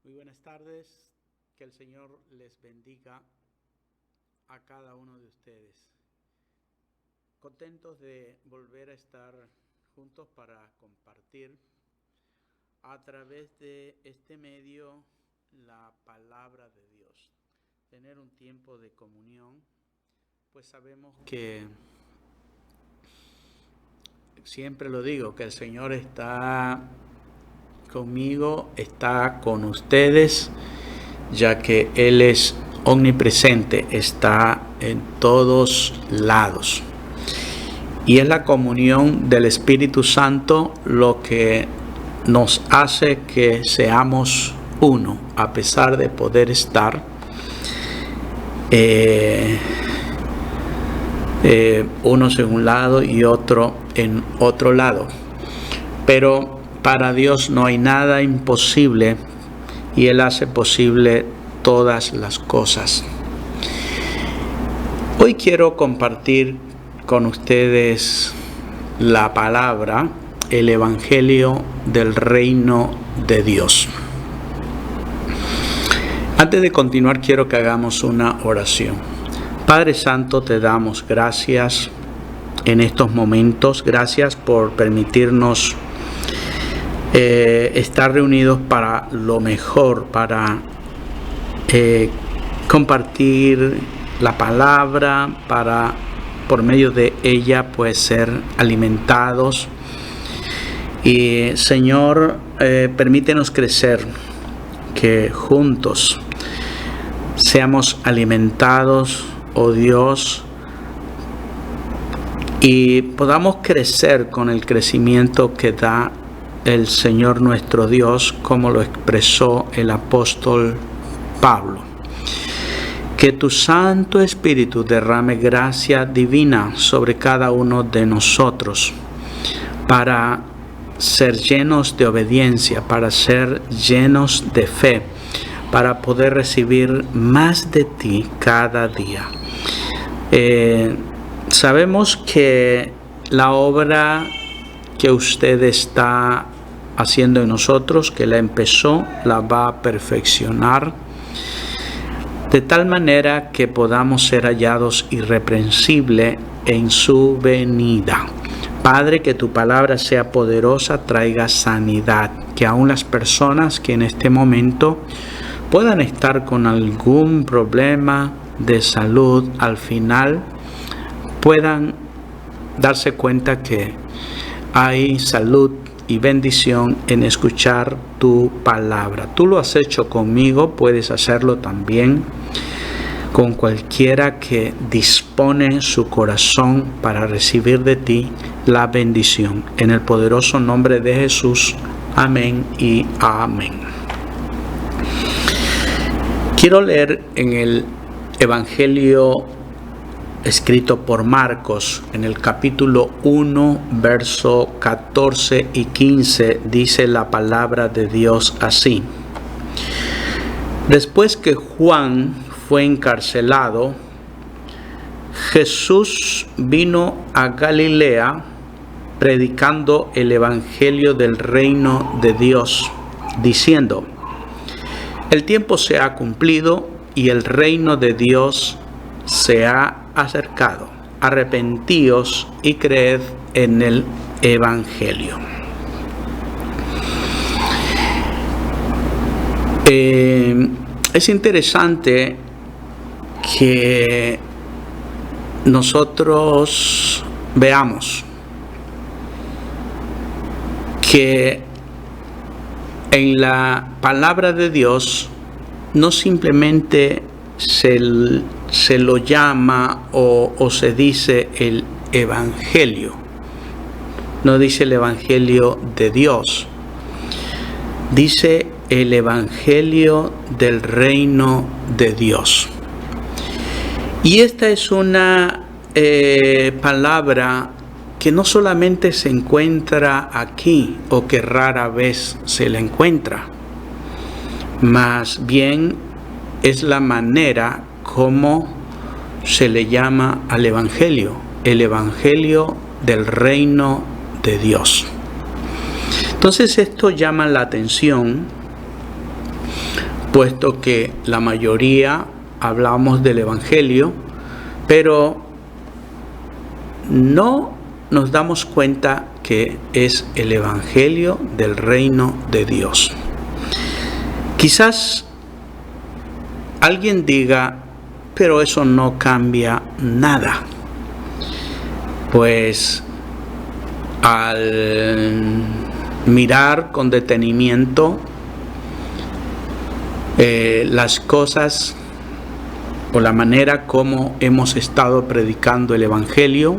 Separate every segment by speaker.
Speaker 1: Muy buenas tardes, que el Señor les bendiga a cada uno de ustedes. Contentos de volver a estar juntos para compartir a través de este medio la palabra de Dios. Tener un tiempo de comunión, pues sabemos que siempre lo digo, que el Señor está conmigo, está con ustedes, ya que Él es omnipresente, está en todos lados. Y es la comunión del Espíritu Santo lo que nos hace que seamos uno, a pesar de poder estar unos en un lado y otro en otro lado. Pero para Dios no hay nada imposible y Él hace posible todas las cosas. Hoy quiero compartir con ustedes la palabra, el Evangelio del Reino de Dios. Antes de continuar, quiero que hagamos una oración. Padre Santo, te damos gracias en estos momentos. Gracias por permitirnos estar reunidos para lo mejor, para compartir la palabra, para por medio de ella pues ser alimentados. Y Señor, permítenos crecer, que juntos seamos alimentados, oh Dios, y podamos crecer con el crecimiento que da el Señor nuestro Dios, como lo expresó el apóstol Pablo. Que tu Santo Espíritu derrame gracia divina sobre cada uno de nosotros para ser llenos de obediencia, para ser llenos de fe, para poder recibir más de ti cada día. Sabemos que la obra que usted está haciendo en nosotros, que la empezó, la va a perfeccionar de tal manera que podamos ser hallados irreprensibles en su venida. Padre, que tu palabra sea poderosa, traiga sanidad, que aún las personas que en este momento puedan estar con algún problema de salud, al final puedan darse cuenta que hay salud y bendición en escuchar tu palabra. Tú lo has hecho conmigo, puedes hacerlo también con cualquiera que dispone su corazón para recibir de ti la bendición. En el poderoso nombre de Jesús. Amén y amén. Quiero leer en el Evangelio escrito por Marcos, en el capítulo 1, verso 14 y 15, dice la palabra de Dios así. Después que Juan fue encarcelado, Jesús vino a Galilea predicando el Evangelio del reino de Dios, diciendo: el tiempo se ha cumplido y el reino de Dios se ha acercado. Arrepentíos y creed en el Evangelio. Es interesante que nosotros veamos que en la palabra de Dios no simplemente se lo llama o se dice el Evangelio. No dice el Evangelio de Dios. Dice el Evangelio del reino de Dios. Y esta es una palabra que no solamente se encuentra aquí o que rara vez se la encuentra. Más bien es la manera como se le llama al Evangelio, el Evangelio del reino de Dios. Entonces esto llama la atención puesto que la mayoría hablamos del Evangelio, pero no nos damos cuenta que es el Evangelio del reino de Dios. Quizás alguien diga, pero eso no cambia nada. Pues al mirar con detenimiento las cosas o la manera como hemos estado predicando el Evangelio,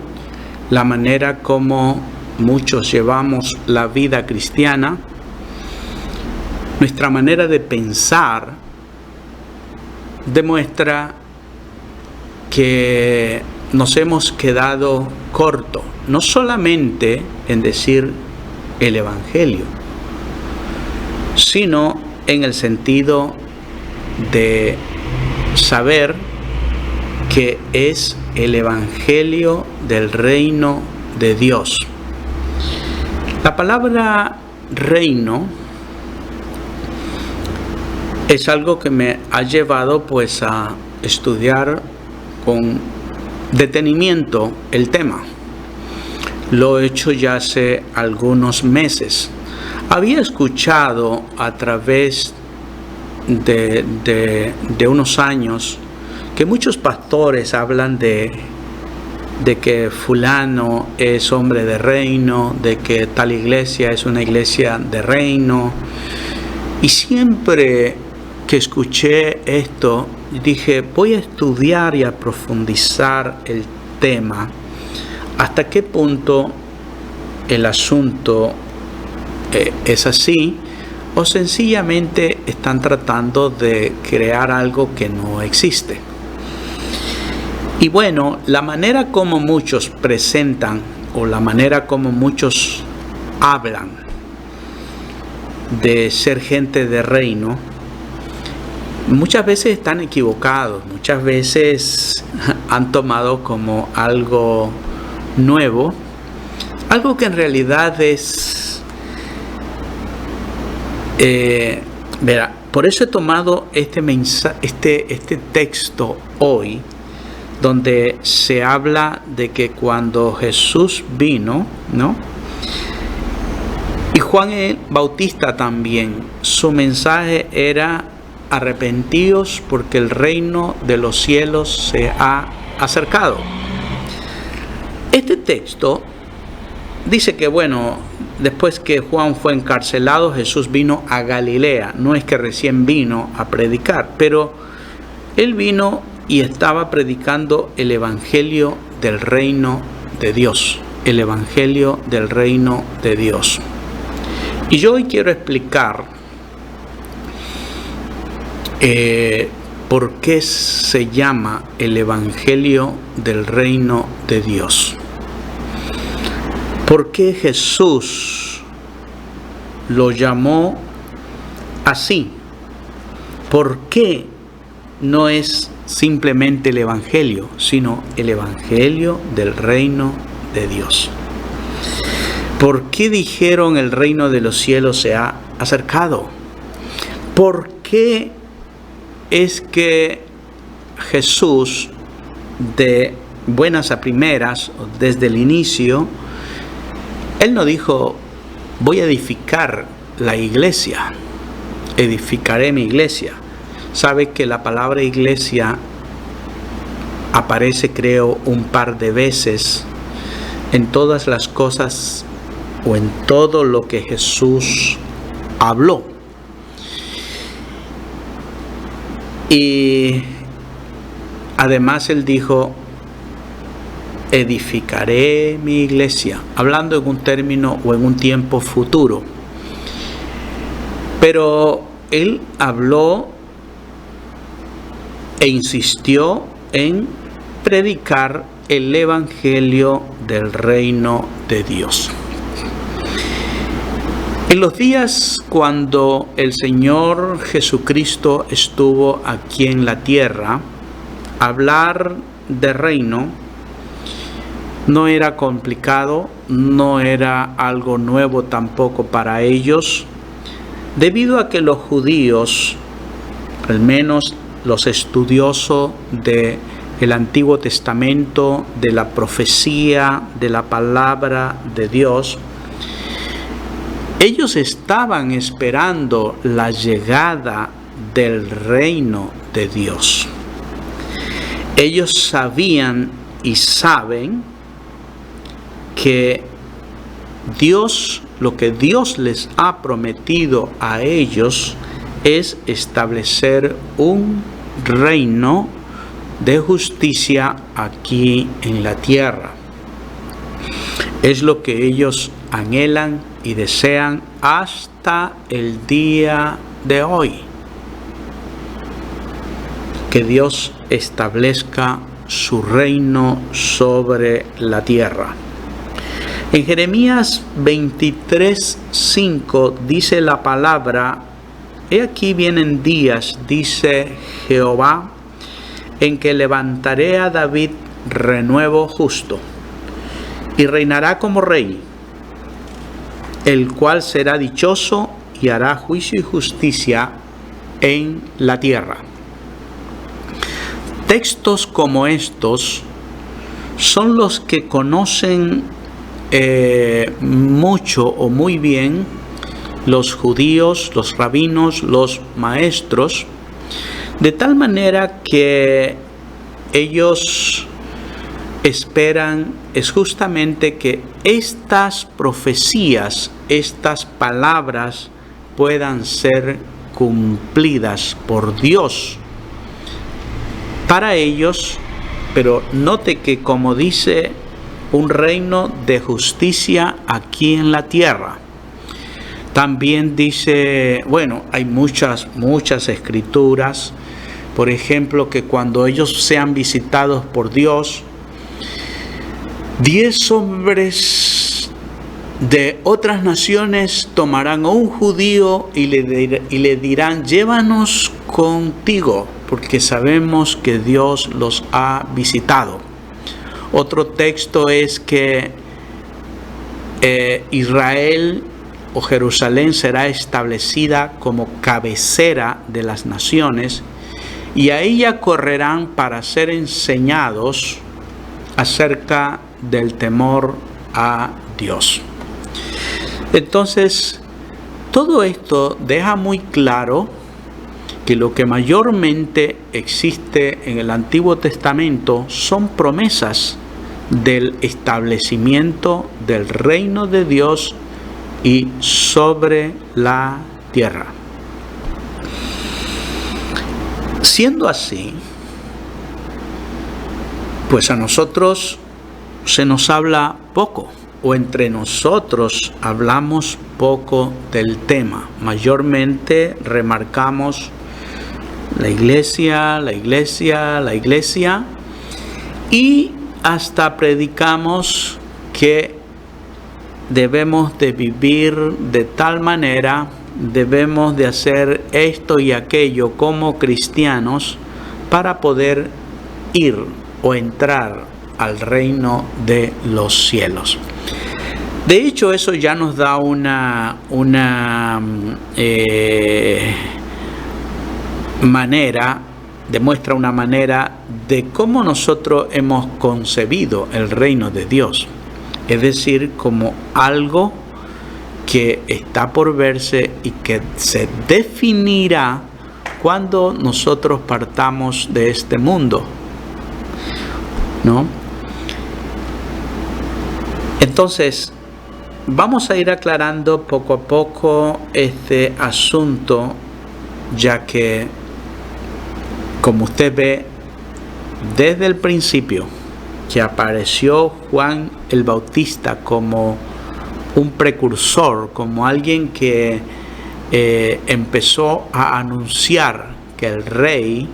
Speaker 1: la manera como muchos llevamos la vida cristiana, nuestra manera de pensar demuestra que nos hemos quedado cortos, no solamente en decir el Evangelio, sino en el sentido de saber que es el Evangelio del reino de Dios. La palabra reino es algo que me ha llevado pues a estudiar con detenimiento el tema. Lo he hecho ya hace algunos meses. Había escuchado a través de unos años que muchos pastores hablan de que fulano es hombre de reino, de que tal iglesia es una iglesia de reino. Y siempre que escuché esto, dije, voy a estudiar y a profundizar el tema. ¿Hasta qué punto el asunto es así? O sencillamente están tratando de crear algo que no existe. Y bueno, la manera como muchos presentan o la manera como muchos hablan de ser gente de reino, muchas veces están equivocados, muchas veces han tomado como algo nuevo, algo que en realidad es... verá, por eso he tomado este texto hoy, donde se habla de que cuando Jesús vino, ¿no? Y Juan el Bautista también, su mensaje era: arrepentíos porque el reino de los cielos se ha acercado. Este texto dice que, bueno, después que Juan fue encarcelado, Jesús vino a Galilea. No es que recién vino a predicar, pero él vino y estaba predicando el Evangelio del reino de Dios. El Evangelio del reino de Dios. Y yo hoy quiero explicar por qué se llama el Evangelio del reino de Dios. ¿Por qué Jesús lo llamó así? ¿Por qué no es simplemente el Evangelio, sino el Evangelio del reino de Dios? ¿Por qué dijeron el reino de los cielos se ha acercado? ¿Por qué es que Jesús, de buenas a primeras, desde el inicio, Él no dijo, voy a edificar la iglesia, edificaré mi iglesia? Sabe que la palabra iglesia aparece, creo, un par de veces en todas las cosas o en todo lo que Jesús habló. Y además Él dijo, edificaré mi iglesia, hablando en un término o en un tiempo futuro. Pero Él habló e insistió en predicar el Evangelio del reino de Dios. En los días cuando el Señor Jesucristo estuvo aquí en la tierra, hablar de reino no era complicado, no era algo nuevo tampoco para ellos, debido a que los judíos al menos los estudiosos del Antiguo Testamento, de la profecía, de la palabra de Dios, ellos estaban esperando la llegada del reino de Dios. Ellos sabían y saben que Dios, lo que Dios les ha prometido a ellos es establecer un reino de justicia aquí en la tierra. Es lo que ellos anhelan y desean hasta el día de hoy. Que Dios establezca su reino sobre la tierra. En Jeremías 23:5 dice la palabra: he aquí vienen días, dice Jehová, en que levantaré a David renuevo justo, y reinará como rey, el cual será dichoso y hará juicio y justicia en la tierra. Textos como estos son los que conocen mucho o muy bien los judíos, los rabinos, los maestros, de tal manera que ellos esperan es justamente que estas profecías, estas palabras puedan ser cumplidas por Dios para ellos. Pero note que, como dice, un reino de justicia aquí en la tierra. También dice, bueno, hay muchas escrituras, por ejemplo, que cuando ellos sean visitados por Dios, 10 hombres de otras naciones tomarán a un judío y le dirán: llévanos contigo, porque sabemos que Dios los ha visitado. Otro texto es que Israel o Jerusalén será establecida como cabecera de las naciones, y a ella correrán para ser enseñados acerca del temor a Dios. Entonces, todo esto deja muy claro que lo que mayormente existe en el Antiguo Testamento son promesas del establecimiento del reino de Dios y sobre la tierra. Siendo así, pues a nosotros se nos habla poco, o entre nosotros hablamos poco del tema. Mayormente remarcamos la iglesia, y hasta predicamos que debemos de vivir de tal manera, debemos de hacer esto y aquello como cristianos para poder ir o entrar al reino de los cielos. De hecho, eso ya nos da una manera, demuestra una manera de cómo nosotros hemos concebido el reino de Dios. Es decir, como algo que está por verse y que se definirá cuando nosotros partamos de este mundo, ¿no? Entonces, vamos a ir aclarando poco a poco este asunto, ya que, como usted ve, desde el principio que apareció Juan el Bautista como un precursor, como alguien que empezó a anunciar que el rey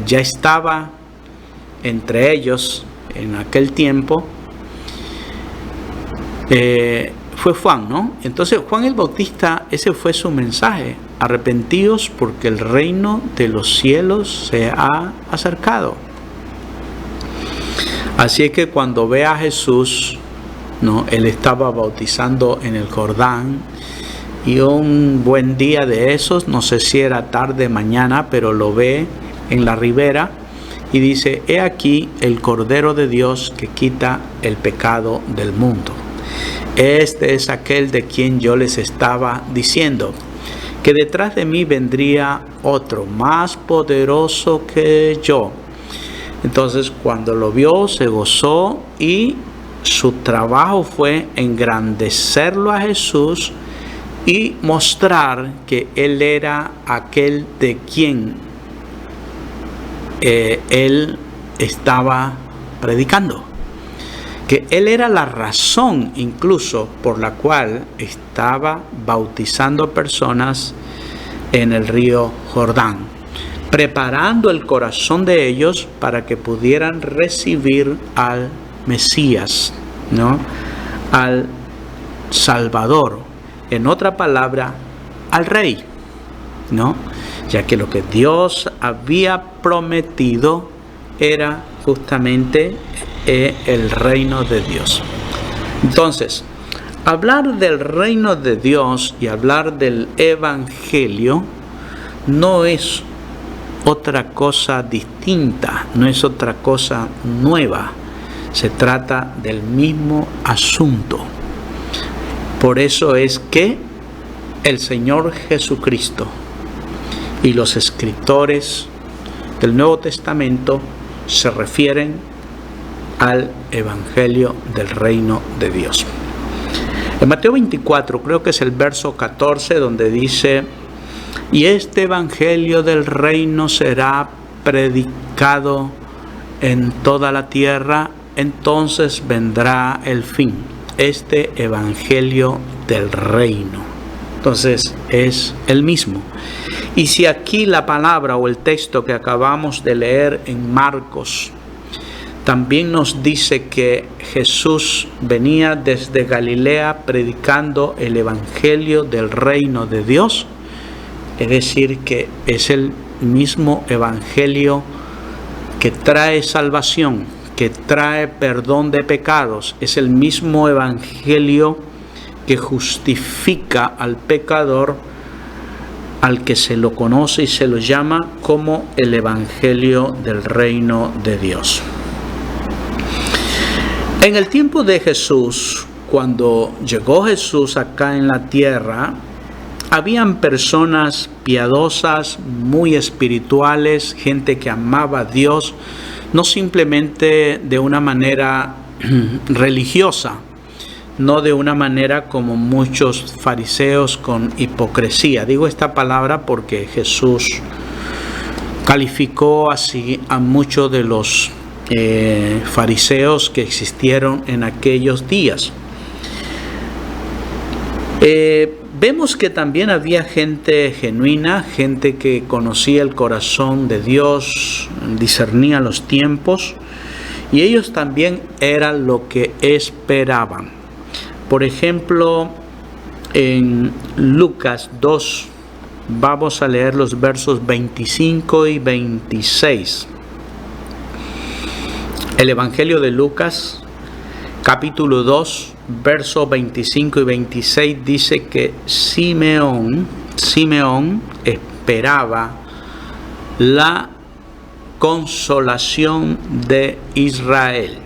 Speaker 1: ya estaba entre ellos en aquel tiempo, fue Juan, ¿no? Entonces Juan el Bautista, ese fue su mensaje: arrepentíos porque el reino de los cielos se ha acercado. Así es que cuando ve a Jesús, ¿no? Él estaba bautizando en el Jordán, y un buen día de esos, no sé si era tarde, mañana, pero lo ve en la ribera y dice: he aquí el Cordero de Dios que quita el pecado del mundo. Este es aquel de quien yo les estaba diciendo, que detrás de mí vendría otro más poderoso que yo. Entonces, cuando lo vio, se gozó, y su trabajo fue engrandecerlo a Jesús y mostrar que él era aquel de quien él estaba predicando, que él era la razón incluso por la cual estaba bautizando personas en el río Jordán, preparando el corazón de ellos para que pudieran recibir al Mesías, ¿no? Al Salvador, en otra palabra, al Rey, ¿no? Ya que lo que Dios había prometido era justamente el reino de Dios. Entonces, hablar del reino de Dios y hablar del Evangelio no es otra cosa distinta, no es otra cosa nueva. Se trata del mismo asunto. Por eso es que el Señor Jesucristo y los escritores del Nuevo Testamento se refieren al Evangelio del Reino de Dios. En Mateo 24, creo que es el verso 14, donde dice: y este Evangelio del Reino será predicado en toda la tierra, entonces vendrá el fin. Este Evangelio del Reino. Entonces es el mismo. Y si aquí la palabra o el texto que acabamos de leer en Marcos también nos dice que Jesús venía desde Galilea predicando el Evangelio del Reino de Dios, es decir, que es el mismo Evangelio que trae salvación, que trae perdón de pecados. Es el mismo Evangelio que justifica al pecador, al que se lo conoce y se lo llama como el Evangelio del Reino de Dios. En el tiempo de Jesús, cuando llegó Jesús acá en la tierra, habían personas piadosas, muy espirituales, gente que amaba a Dios, no simplemente de una manera religiosa, no de una manera como muchos fariseos con hipocresía. Digo esta palabra porque Jesús calificó así a muchos de los fariseos que existieron en aquellos días. Vemos que también había gente genuina, gente que conocía el corazón de Dios, discernía los tiempos, y ellos también eran lo que esperaban. Por ejemplo, en Lucas 2, vamos a leer los versos 25 y 26. El Evangelio de Lucas, capítulo 2, versos 25 y 26, dice que Simeón esperaba la consolación de Israel.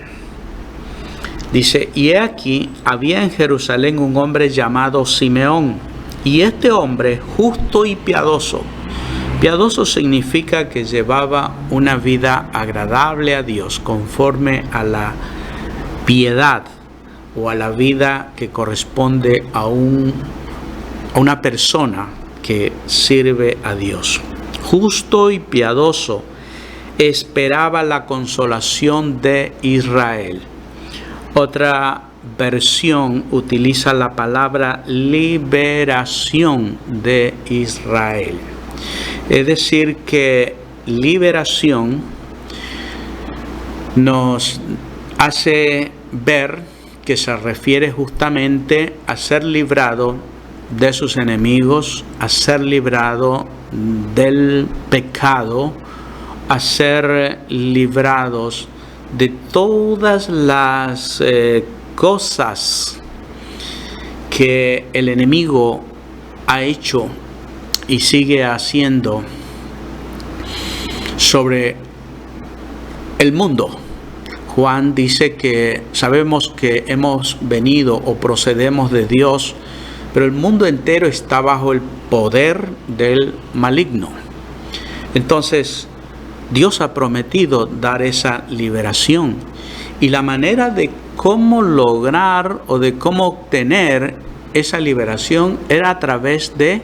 Speaker 1: Dice: y he aquí, había en Jerusalén un hombre llamado Simeón, y este hombre justo y piadoso. Piadoso significa que llevaba una vida agradable a Dios, conforme a la piedad o a la vida que corresponde a una persona que sirve a Dios. Justo y piadoso, esperaba la consolación de Israel. Otra versión utiliza la palabra liberación de Israel. Es decir, que liberación nos hace ver que se refiere justamente a ser librado de sus enemigos, a ser librado del pecado, a ser librados de todas las cosas que el enemigo ha hecho y sigue haciendo sobre el mundo. Juan dice que sabemos que hemos venido o procedemos de Dios, pero el mundo entero está bajo el poder del maligno. Entonces, Dios ha prometido dar esa liberación. Y la manera de cómo lograr o de cómo obtener esa liberación era a través de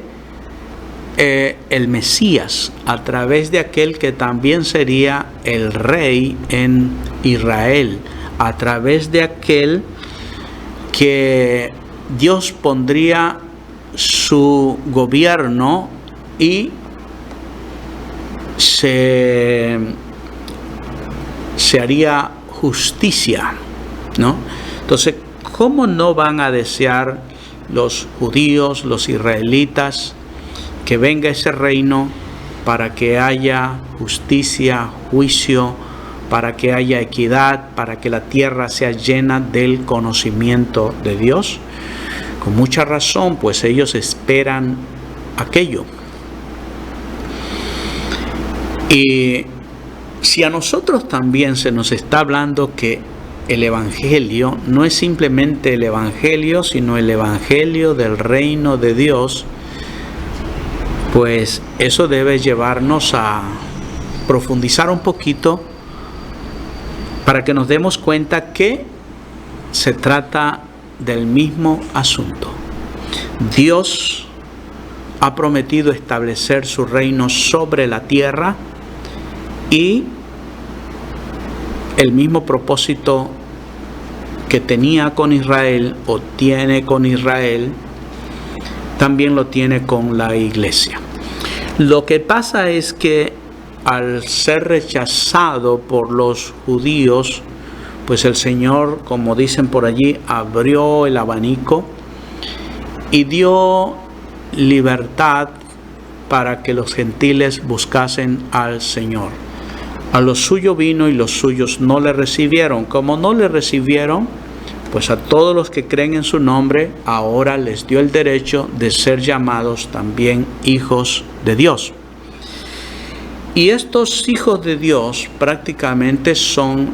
Speaker 1: el Mesías, a través de aquel que también sería el rey en Israel, a través de aquel que Dios pondría su gobierno y se haría justicia, ¿no? Entonces, ¿cómo no van a desear los judíos, los israelitas, que venga ese reino para que haya justicia, juicio, para que haya equidad, para que la tierra sea llena del conocimiento de Dios? Con mucha razón, pues ellos esperan aquello. Y si a nosotros también se nos está hablando que el Evangelio no es simplemente el Evangelio, sino el Evangelio del reino de Dios, pues eso debe llevarnos a profundizar un poquito para que nos demos cuenta que se trata del mismo asunto. Dios ha prometido establecer su reino sobre la tierra y el mismo propósito que tenía con Israel o tiene con Israel, también lo tiene con la iglesia. Lo que pasa es que al ser rechazado por los judíos, pues el Señor, como dicen por allí, abrió el abanico y dio libertad para que los gentiles buscasen al Señor. A los suyos vino y los suyos no le recibieron. Como no le recibieron, pues a todos los que creen en su nombre, ahora les dio el derecho de ser llamados también hijos de Dios. Y estos hijos de Dios prácticamente son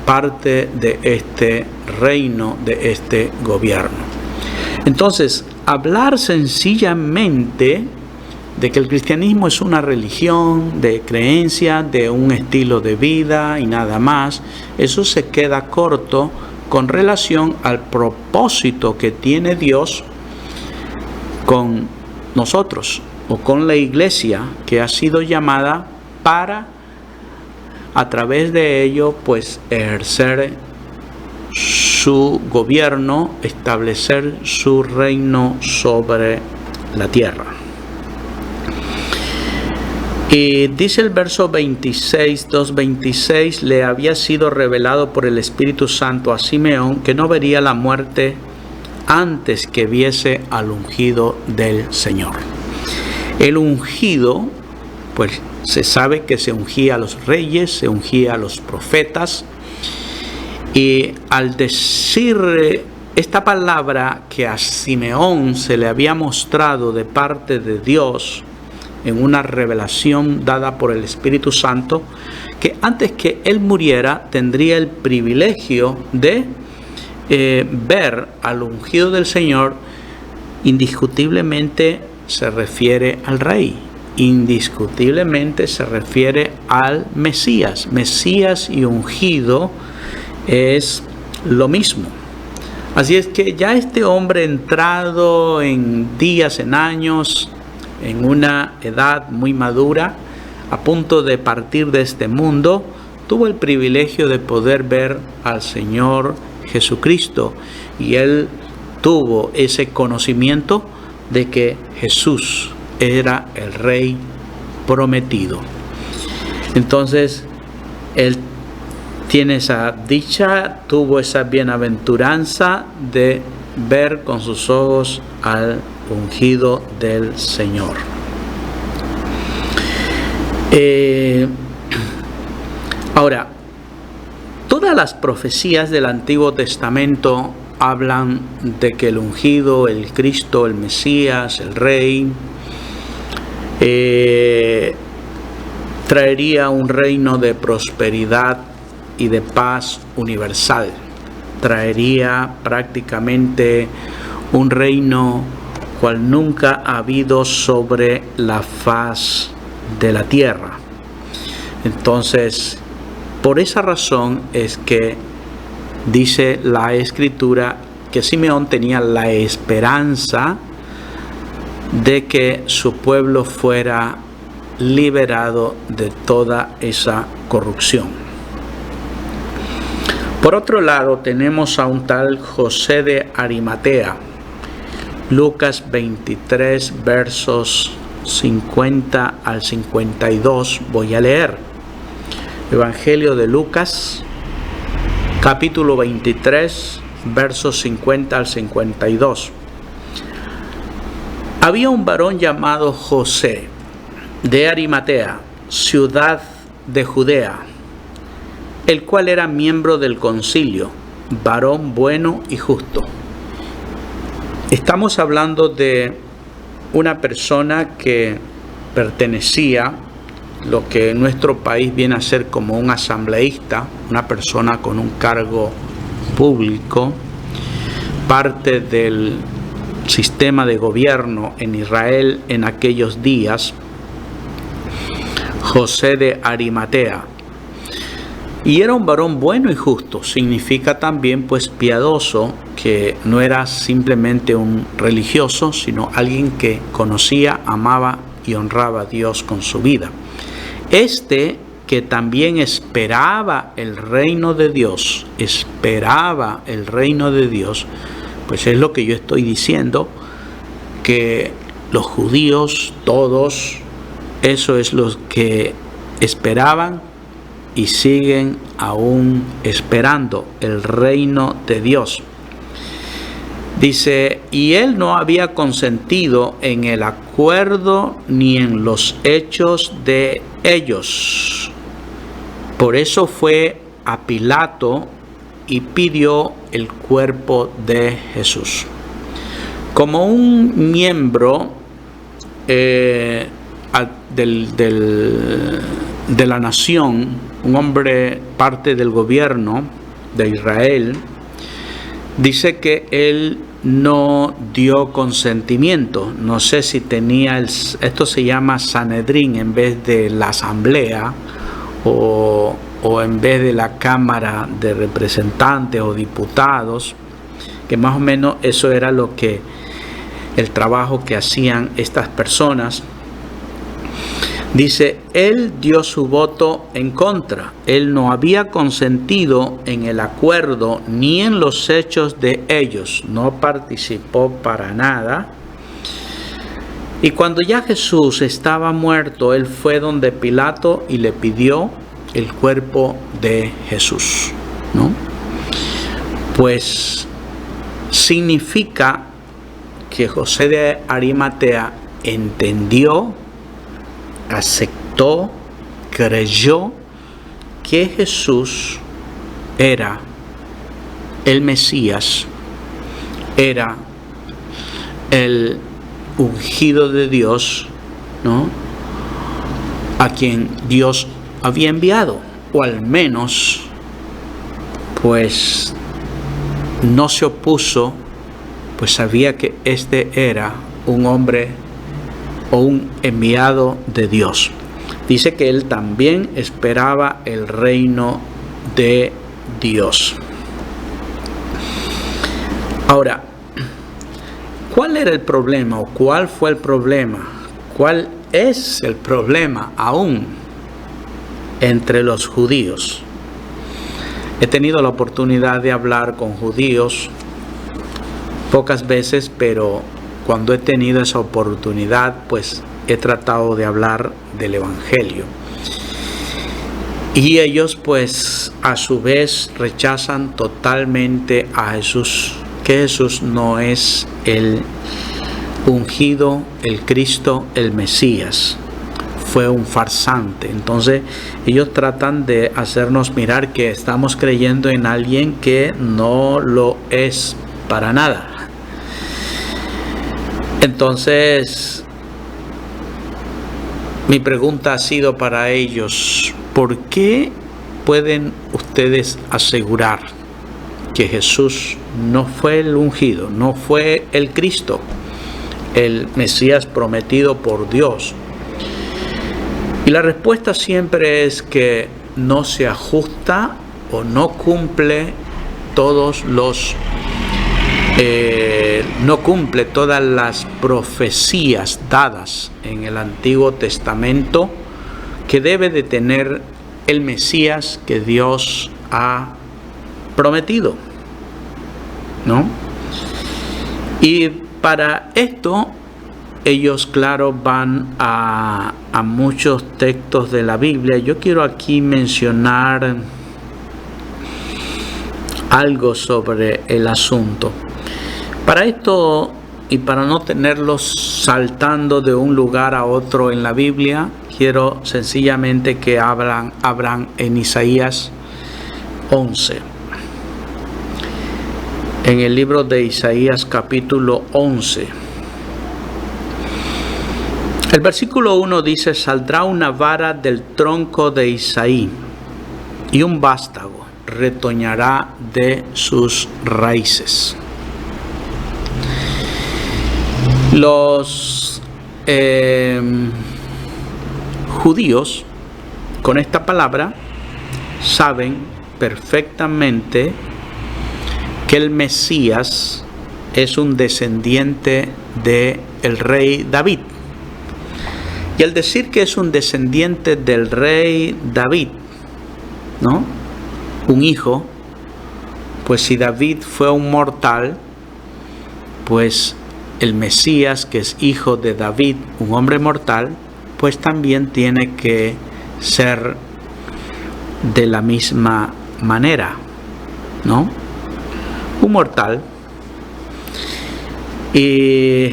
Speaker 1: parte de este reino, de este gobierno. Entonces, hablar sencillamente de que el cristianismo es una religión de creencia, de un estilo de vida y nada más, eso se queda corto con relación al propósito que tiene Dios con nosotros o con la iglesia, que ha sido llamada para, a través de ello, pues ejercer su gobierno, establecer su reino sobre la tierra. Y dice el verso 26, 2:26, le había sido revelado por el Espíritu Santo a Simeón que no vería la muerte antes que viese al ungido del Señor. El ungido, pues se sabe que se ungía a los reyes, se ungía a los profetas, y al decir esta palabra que a Simeón se le había mostrado de parte de Dios, en una revelación dada por el Espíritu Santo, que antes que él muriera tendría el privilegio de ver al ungido del Señor, indiscutiblemente se refiere al Rey, indiscutiblemente se refiere al Mesías. Mesías y ungido es lo mismo. Así es que ya este hombre, entrado en días, en años, en una edad muy madura, a punto de partir de este mundo, tuvo el privilegio de poder ver al Señor Jesucristo, y él tuvo ese conocimiento de que Jesús era el Rey prometido. Entonces, él tiene esa dicha, tuvo esa bienaventuranza de ver con sus ojos al ungido del Señor. Ahora, todas las profecías del Antiguo Testamento hablan de que el ungido, el Cristo, el Mesías, el Rey, traería un reino de prosperidad y de paz universal. Traería prácticamente un reino cual nunca ha habido sobre la faz de la tierra. Entonces, por esa razón es que dice la Escritura que Simeón tenía la esperanza de que su pueblo fuera liberado de toda esa corrupción. Por otro lado, tenemos a un tal José de Arimatea. Lucas 23, versos 50 al 52. Voy a leer. Evangelio de Lucas, capítulo 23, versos 50 al 52. Había un varón llamado José de Arimatea, ciudad de Judea, el cual era miembro del concilio, varón bueno y justo. Estamos hablando de una persona que pertenecía, lo que en nuestro país viene a ser como un asambleísta, una persona con un cargo público, parte del sistema de gobierno en Israel en aquellos días. José de Arimatea. Y era un varón bueno y justo. Significa también pues piadoso, que no era simplemente un religioso, sino alguien que conocía, amaba y honraba a Dios con su vida. Que también esperaba el reino de Dios, pues es lo que yo estoy diciendo, que los judíos todos, eso es lo que esperaban y siguen aún esperando, el reino de Dios. Dice, y él no había consentido en el acuerdo ni en los hechos de ellos. Por eso fue a Pilato y pidió el cuerpo de Jesús. Como un miembro de la nación, un hombre parte del gobierno de Israel, dice que él no dio consentimiento. No sé si tenía esto se llama Sanedrín en vez de la asamblea o en vez de la Cámara de Representantes o Diputados, que más o menos eso era el trabajo que hacían estas personas. Dice, él dio su voto en contra. Él no había consentido en el acuerdo ni en los hechos de ellos. No participó para nada. Y cuando ya Jesús estaba muerto, él fue donde Pilato y le pidió el cuerpo de Jesús, ¿no? Pues significa que José de Arimatea entendió, aceptó, creyó que Jesús era el Mesías, era el ungido de Dios, ¿no? A quien Dios había enviado, o al menos pues no se opuso, pues sabía que este era un hombre o un enviado de Dios. Dice que él también esperaba el reino de Dios. Ahora, ¿cuál era el problema o cuál fue el problema? ¿Cuál es el problema aún entre los judíos? He tenido la oportunidad de hablar con judíos pocas veces, pero cuando he tenido esa oportunidad, pues he tratado de hablar del Evangelio. Y ellos, pues, a su vez rechazan totalmente a Jesús, que Jesús no es el ungido, el Cristo, el Mesías. Fue un farsante. Entonces, ellos tratan de hacernos mirar que estamos creyendo en alguien que no lo es. para nada. Entonces, mi pregunta ha sido para ellos: ¿por qué pueden ustedes asegurar que Jesús no fue el ungido, no fue el Cristo, el Mesías prometido por Dios? Y la respuesta siempre es que no se ajusta o no cumple no cumple todas las profecías dadas en el Antiguo Testamento que debe de tener el Mesías que Dios ha prometido, ¿no? Y para esto ellos, claro, van a muchos textos de la Biblia. Yo quiero aquí mencionar algo sobre el asunto. Para esto, y para no tenerlos saltando de un lugar a otro en la Biblia, quiero sencillamente que abran en Isaías 11. En el libro de Isaías capítulo 11. El versículo 1 dice: saldrá una vara del tronco de Isaí, y un vástago retoñará de sus raíces. Los judíos con esta palabra saben perfectamente que el Mesías es un descendiente del rey David. Y al decir que es un descendiente del rey David, ¿no?, un hijo, pues si David fue un mortal, pues el Mesías, que es hijo de David, un hombre mortal, pues también tiene que ser de la misma manera, ¿no? Un mortal. Y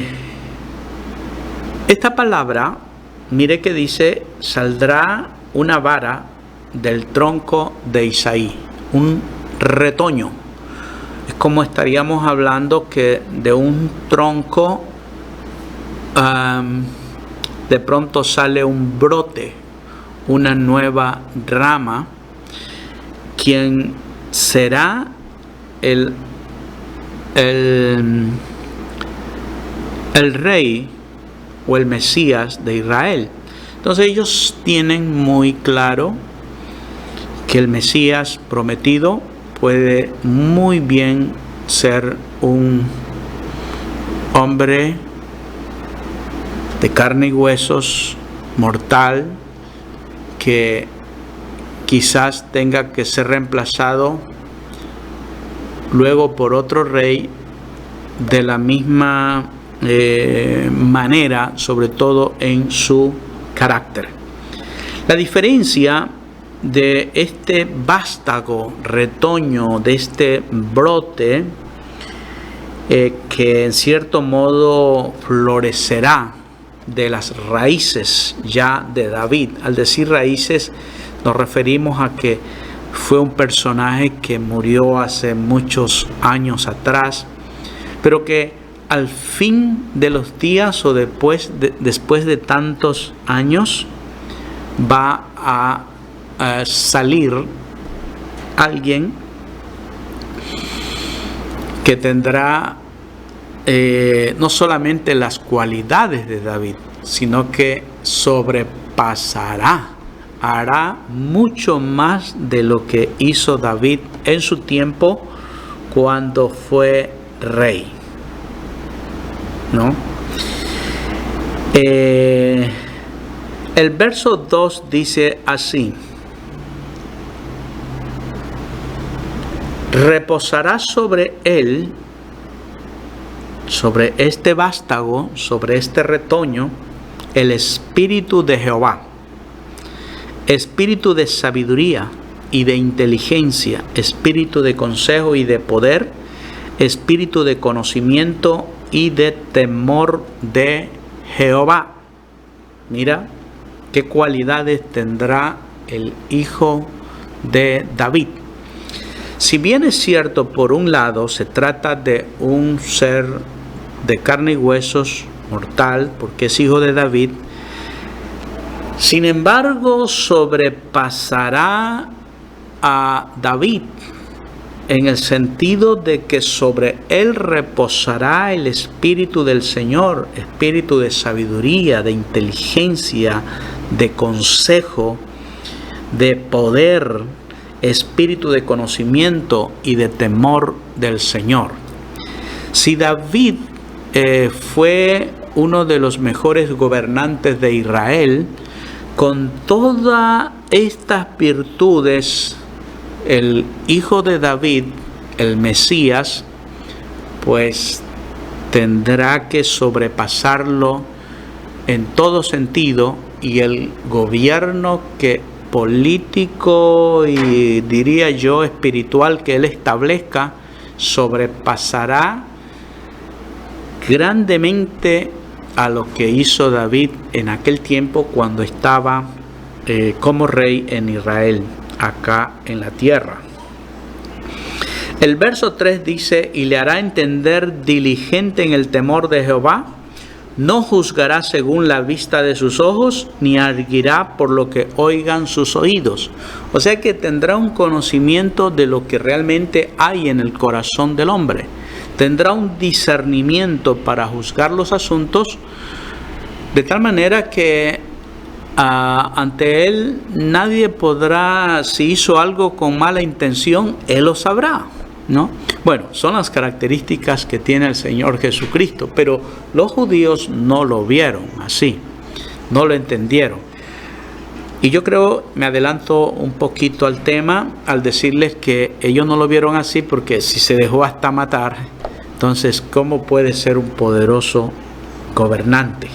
Speaker 1: esta palabra, mire que dice: saldrá una vara del tronco de Isaí, un retoño. Es como estaríamos hablando que de un tronco de pronto sale un brote, una nueva rama, quien será el rey o el Mesías de Israel. Entonces ellos tienen muy claro que el Mesías prometido puede muy bien ser un hombre de carne y huesos, mortal, que quizás tenga que ser reemplazado luego por otro rey de la misma manera, sobre todo en su carácter. La diferencia de este vástago, retoño, de este brote que en cierto modo florecerá de las raíces ya de David. Al decir raíces nos referimos a que fue un personaje que murió hace muchos años atrás, pero que al fin de los días o después de tantos años va a salir alguien que tendrá no solamente las cualidades de David, sino que sobrepasará, hará mucho más de lo que hizo David en su tiempo cuando fue rey, ¿no? El verso 2 dice así: reposará sobre él, sobre este vástago, sobre este retoño, el espíritu de Jehová, espíritu de sabiduría y de inteligencia, espíritu de consejo y de poder, espíritu de conocimiento y de temor de Jehová. Mira qué cualidades tendrá el hijo de David. Si bien es cierto, por un lado, se trata de un ser de carne y huesos, mortal, porque es hijo de David, sin embargo, sobrepasará a David en el sentido de que sobre él reposará el Espíritu del Señor, espíritu de sabiduría, de inteligencia, de consejo, de poder, espíritu de conocimiento y de temor del Señor. Si David fue uno de los mejores gobernantes de Israel, con todas estas virtudes, el hijo de David, el Mesías, pues tendrá que sobrepasarlo en todo sentido, y el gobierno político y diría yo espiritual que él establezca sobrepasará grandemente a lo que hizo David en aquel tiempo cuando estaba como rey en Israel, acá en la tierra. El verso 3 dice: y le hará entender diligente en el temor de Jehová, no juzgará según la vista de sus ojos, ni arguirá por lo que oigan sus oídos. O sea que tendrá un conocimiento de lo que realmente hay en el corazón del hombre. Tendrá un discernimiento para juzgar los asuntos, de tal manera que ante él nadie podrá, si hizo algo con mala intención, él lo sabrá, ¿no? Bueno, son las características que tiene el Señor Jesucristo, pero los judíos no lo vieron así, no lo entendieron. Y yo creo, me adelanto un poquito al tema al decirles que ellos no lo vieron así, porque si se dejó hasta matar, entonces ¿cómo puede ser un poderoso gobernante?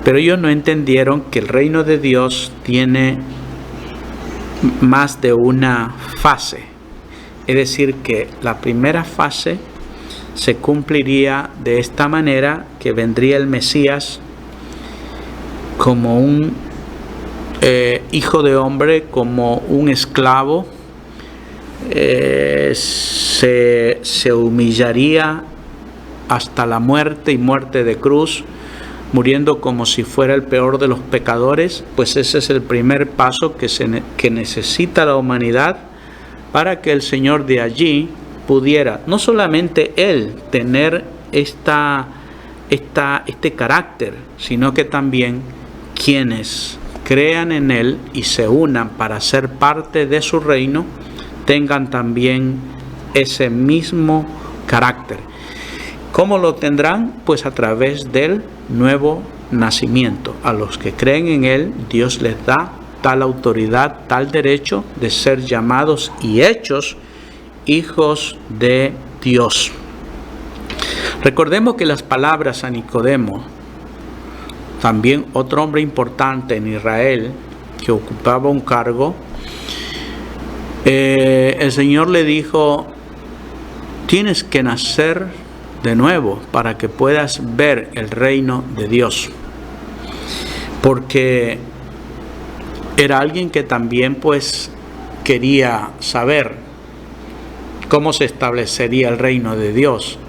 Speaker 1: Pero ellos no entendieron que el reino de Dios tiene más de una fase. Es decir, que la primera fase se cumpliría de esta manera, que vendría el Mesías como un hijo de hombre, como un esclavo, se humillaría hasta la muerte y muerte de cruz, muriendo como si fuera el peor de los pecadores. Pues ese es el primer paso que necesita la humanidad para que el Señor de allí pudiera, no solamente Él tener este carácter, sino que también quienes crean en Él y se unan para ser parte de su reino, tengan también ese mismo carácter. ¿Cómo lo tendrán? Pues a través del nuevo nacimiento. A los que creen en Él, Dios les da tal autoridad, tal derecho de ser llamados y hechos hijos de Dios. Recordemos que las palabras a Nicodemo, también otro hombre importante en Israel que ocupaba un cargo, el Señor le dijo: tienes que nacer de nuevo para que puedas ver el reino de Dios. Porque era alguien que también pues quería saber cómo se establecería el reino de Dios.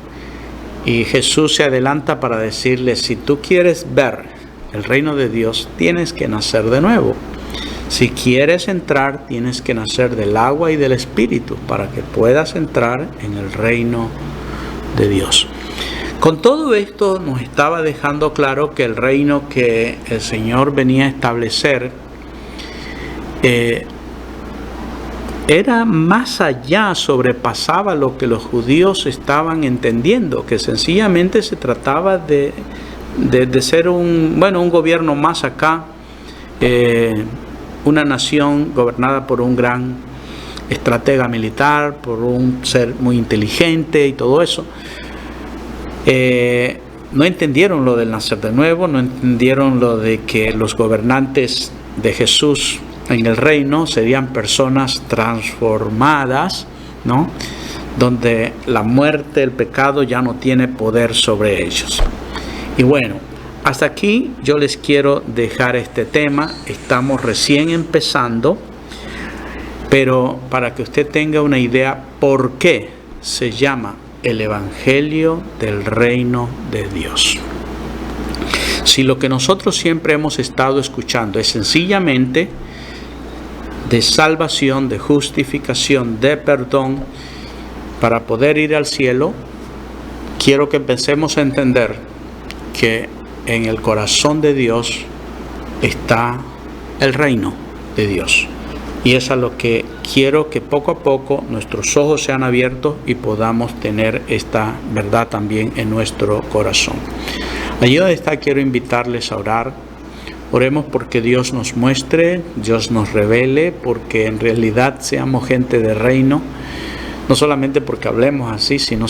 Speaker 1: Y Jesús se adelanta para decirle: si tú quieres ver el reino de Dios, tienes que nacer de nuevo. Si quieres entrar, tienes que nacer del agua y del Espíritu para que puedas entrar en el reino de Dios. Con todo esto nos estaba dejando claro que el reino que el Señor venía a establecer era más allá, sobrepasaba lo que los judíos estaban entendiendo, que sencillamente se trataba de ser un gobierno más acá, una nación gobernada por un gran estratega militar, por un ser muy inteligente y todo eso. No entendieron lo del nacer de nuevo, no entendieron lo de que los gobernantes de Jesús en el reino serían personas transformadas, ¿no? Donde la muerte, el pecado ya no tiene poder sobre ellos. Y bueno, hasta aquí yo les quiero dejar este tema. Estamos recién empezando. Pero para que usted tenga una idea por qué se llama el Evangelio del Reino de Dios. Si lo que nosotros siempre hemos estado escuchando es sencillamente de salvación, de justificación, de perdón, para poder ir al cielo, quiero que empecemos a entender que en el corazón de Dios está el reino de Dios. Y es a lo que quiero que poco a poco nuestros ojos sean abiertos y podamos tener esta verdad también en nuestro corazón. Allí donde está, quiero invitarles a orar. Oremos porque Dios nos muestre, Dios nos revele, porque en realidad seamos gente de reino. No solamente porque hablemos así, sino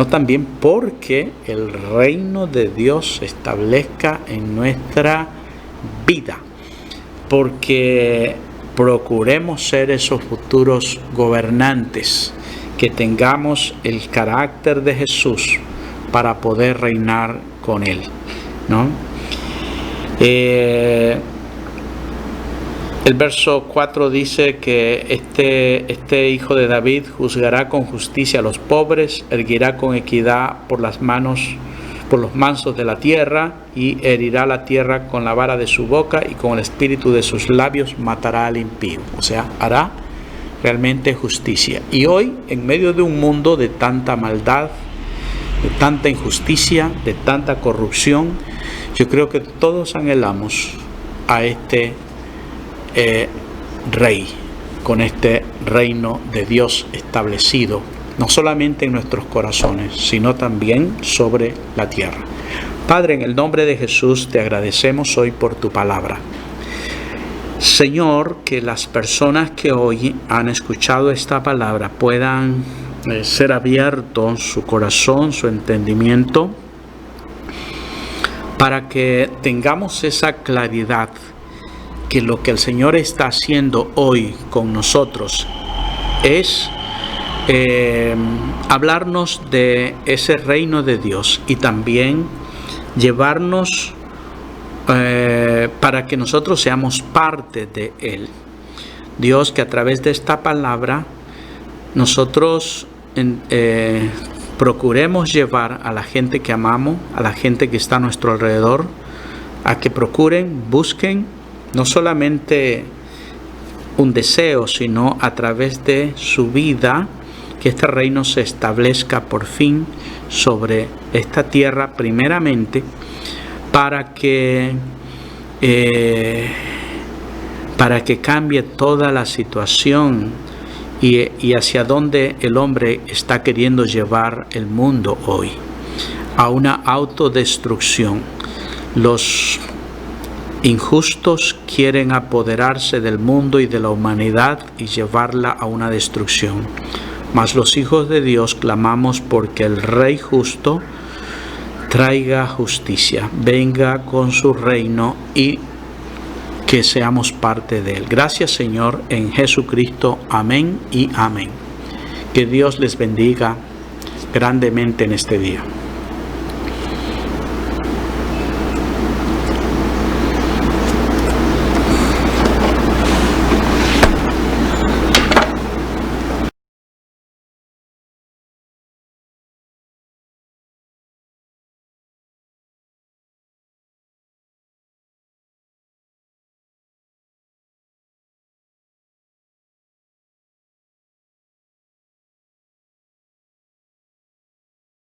Speaker 1: también porque el reino de Dios se establezca en nuestra vida. Porque procuremos ser esos futuros gobernantes, que tengamos el carácter de Jesús para poder reinar con Él, ¿no? El verso 4 dice que este hijo de David juzgará con justicia a los pobres, erguirá con equidad por los mansos de la tierra, y herirá la tierra con la vara de su boca, y con el espíritu de sus labios matará al impío. O sea, hará realmente justicia. Y hoy, en medio de un mundo de tanta maldad, de tanta injusticia, de tanta corrupción, yo creo que todos anhelamos a este Rey, con este reino de Dios establecido, no solamente en nuestros corazones, sino también sobre la tierra. Padre, en el nombre de Jesús te agradecemos hoy por tu palabra. Señor, que las personas que hoy han escuchado esta palabra puedan ser abiertos su corazón, su entendimiento, para que tengamos esa claridad que lo que el Señor está haciendo hoy con nosotros es hablarnos de ese reino de Dios y también llevarnos para que nosotros seamos parte de Él. Dios, que a través de esta palabra nosotros procuremos llevar a la gente que amamos, a la gente que está a nuestro alrededor, a que procuren, busquen no solamente un deseo, sino a través de su vida, que este reino se establezca por fin sobre esta tierra, primeramente, para que cambie toda la situación y hacia dónde el hombre está queriendo llevar el mundo hoy, a una autodestrucción. Los injustos quieren apoderarse del mundo y de la humanidad y llevarla a una destrucción. Mas los hijos de Dios clamamos porque el Rey justo traiga justicia, venga con su reino y que seamos parte de Él. Gracias, Señor, en Jesucristo. Amén y amén. Que Dios les bendiga grandemente en este día.